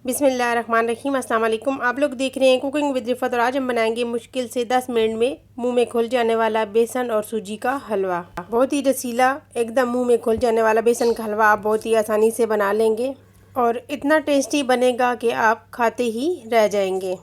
बिस्मिल्लाहिर्रहमानिर्रहीम। अस्सलाम वालेकुम। आप लोग देख रहे हैं कुकिंग विद रिफ़त और आज हम बनाएंगे मुश्किल से 10 मिनट में मुंह में घुल जाने वाला बेसन और सूजी का हलवा। बहुत ही रसीला, एकदम मुंह में घुल जाने वाला बेसन का हलवा आप बहुत ही आसानी से बना लेंगे और इतना टेस्टी बनेगा कि आप खाते ही रह जाएंगे।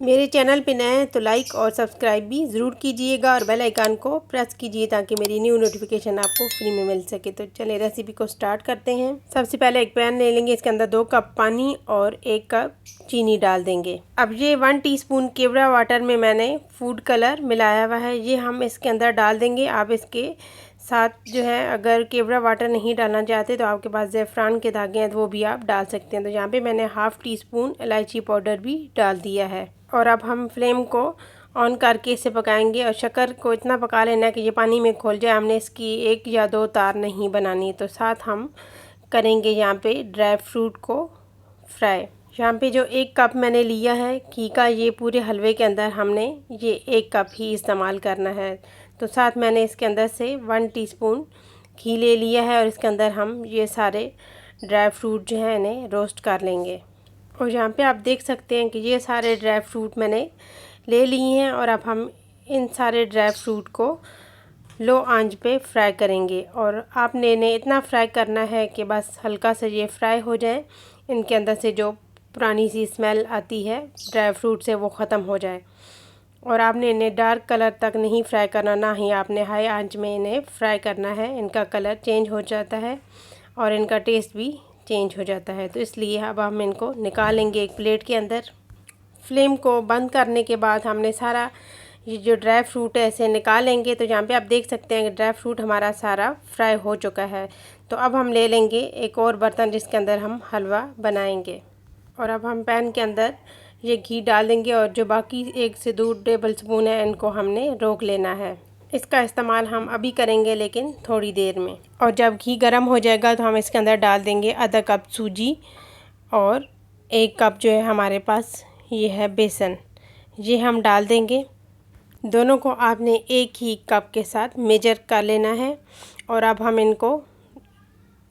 मेरे चैनल पे नए हैं तो लाइक और सब्सक्राइब भी ज़रूर कीजिएगा और बेल आइकन को प्रेस कीजिए ताकि मेरी न्यू नोटिफिकेशन आपको फ्री में मिल सके। तो चलिए रेसिपी को स्टार्ट करते हैं। सबसे पहले एक पैन ले लेंगे, इसके अंदर 2 कप पानी और 1 कप चीनी डाल देंगे। अब ये 1 टीस्पून केवड़ा वाटर में मैंने फूड कलर मिलाया हुआ है, ये हम इसके अंदर डाल देंगे। आप इसके साथ जो है अगर केवड़ा वाटर नहीं डालना चाहते तो आपके पास ज़ैफ़रान के धागे हैं तो वो भी आप डाल सकते हैं। तो यहाँ पे मैंने हाफ़ टी-स्पून इलायची पाउडर भी डाल दिया है और अब हम फ्लेम को ऑन करके इसे पकाएंगे और शक्कर को इतना पका लेना कि ये पानी में घुल जाए। हमने इसकी 1 या 2 तार नहीं बनानी। तो साथ हम करेंगे यहाँ पे ड्राई फ्रूट को फ्राई। यहाँ पे जो 1 कप मैंने लिया है घी का, ये पूरे हलवे के अंदर हमने ये 1 कप ही इस्तेमाल करना है। तो साथ मैंने इसके अंदर से 1 टीस्पून घी ले लिया है और इसके अंदर हम ये सारे ड्राई फ्रूट जो हैं इन्हें रोस्ट कर लेंगे। और यहाँ पे आप देख सकते हैं कि ये सारे ड्राई फ्रूट मैंने ले लिए हैं और अब हम इन सारे ड्राई फ्रूट को लो आंच पे फ्राई करेंगे और आपने इन्हें इतना फ्राई करना है कि बस हल्का सा ये फ्राई हो जाए, इनके अंदर से जो पुरानी सी स्मेल आती है ड्राई फ्रूट से वो ख़त्म हो जाए। और आपने इन्हें डार्क कलर तक नहीं फ्राई करना, ना ही आपने हाई आंच में इन्हें फ्राई करना है। इनका कलर चेंज हो जाता है और इनका टेस्ट भी चेंज हो जाता है। तो इसलिए अब हम इनको निकालेंगे एक प्लेट के अंदर। फ्लेम को बंद करने के बाद हमने सारा ये जो ड्राई फ्रूट है इसे निकालेंगे। तो यहाँ पे आप देख सकते हैं कि ड्राई फ्रूट हमारा सारा फ्राई हो चुका है। तो अब हम ले लेंगे एक और बर्तन जिसके अंदर हम हलवा बनाएंगे और अब हम पैन के अंदर ये घी डाल देंगे और जो बाकी 1 से 2 टेबल स्पून है इनको हमने रोक लेना है। इसका इस्तेमाल हम अभी करेंगे लेकिन थोड़ी देर में। और जब घी गर्म हो जाएगा तो हम इसके अंदर डाल देंगे आधा कप सूजी और 1 कप जो है हमारे पास ये है बेसन, ये हम डाल देंगे। दोनों को आपने एक ही कप के साथ मेजर कर लेना है और अब हम इनको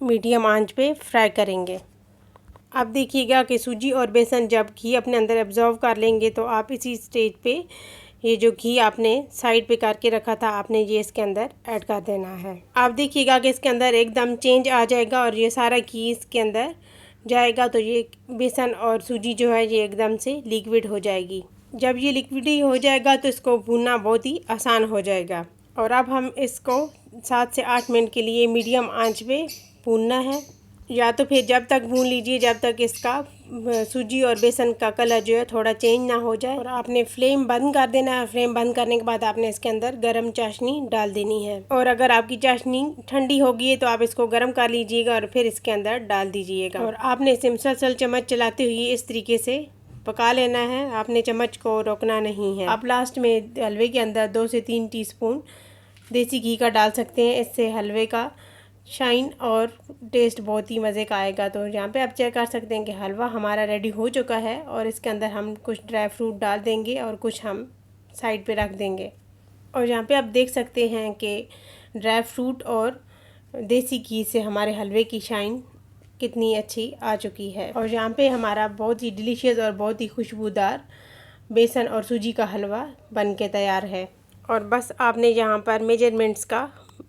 मीडियम आंच पे फ्राई करेंगे। आप देखिएगा कि सूजी और बेसन जब घी अपने अंदर एब्जॉर्व कर लेंगे तो आप इसी स्टेज पे ये जो घी आपने साइड पे करके रखा था आपने ये इसके अंदर ऐड कर देना है। आप देखिएगा कि इसके अंदर एकदम चेंज आ जाएगा और ये सारा घी इसके अंदर जाएगा तो ये बेसन और सूजी जो है ये एकदम से लिक्विड हो जाएगी। जब ये लिक्विड हो जाएगा तो इसको भूनना बहुत ही आसान हो जाएगा। और अब हम इसको 7 से 8 मिनट के लिए मीडियम आंच पे भूनना है, या तो फिर जब तक भून लीजिए जब तक इसका सूजी और बेसन का कलर जो है थोड़ा चेंज ना हो जाए। और आपने फ्लेम बंद कर देना है। फ्लेम बंद करने के बाद आपने इसके अंदर गरम चाशनी डाल देनी है और अगर आपकी चाशनी ठंडी होगी तो आप इसको गरम कर लीजिएगा और फिर इसके अंदर डाल दीजिएगा। और आपने इसे मुसलसल चम्मच चलाते हुए इस तरीके से पका लेना है, आपने चम्मच को रोकना नहीं है। आप लास्ट में हलवे के अंदर 2 से 3 टीस्पून देसी घी का डाल सकते हैं, इससे हलवे का शाइन और टेस्ट बहुत ही मज़े का आएगा। तो यहाँ पे आप चेक कर सकते हैं कि हलवा हमारा रेडी हो चुका है और इसके अंदर हम कुछ ड्राई फ्रूट डाल देंगे और कुछ हम साइड पे रख देंगे। और यहाँ पे आप देख सकते हैं कि ड्राई फ्रूट और देसी घी से हमारे हलवे की शाइन कितनी अच्छी आ चुकी है। और यहाँ पे हमारा बहुत ही डिलीशियस और बहुत ही खुशबूदार बेसन और सूजी का हलवा बन के तैयार है। और बस आपने यहाँ पर मेजरमेंट्स का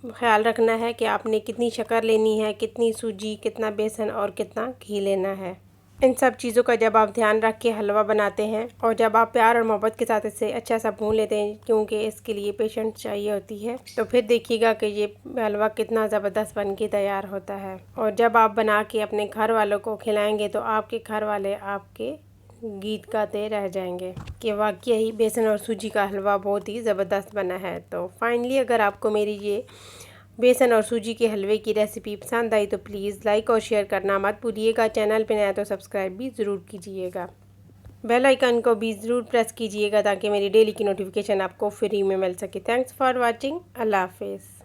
ख्याल रखना है कि आपने कितनी शक्कर लेनी है, कितनी सूजी, कितना बेसन और कितना घी लेना है। इन सब चीज़ों का जब आप ध्यान रख के हलवा बनाते हैं और जब आप प्यार और मोहब्बत के साथ इसे अच्छा सा भून लेते हैं, क्योंकि इसके लिए पेशेंस चाहिए होती है, तो फिर देखिएगा कि ये हलवा कितना ज़बरदस्त बन के तैयार होता है। और जब आप बना के अपने घर वालों को खिलाएँगे तो आपके घर वाले आपके गीत गाते रह जाएंगे कि वाकई ही बेसन और सूजी का हलवा बहुत ही ज़बरदस्त बना है। तो फाइनली अगर आपको मेरी ये बेसन और सूजी के हलवे की रेसिपी पसंद आई तो प्लीज़ लाइक और शेयर करना मत भूलिएगा। चैनल पे नया तो सब्सक्राइब भी ज़रूर कीजिएगा। बेल आइकन को भी ज़रूर प्रेस कीजिएगा ताकि मेरी डेली की नोटिफिकेशन आपको फ्री में मिल सके। Thanks for watching. अल्लाह हाफिज़।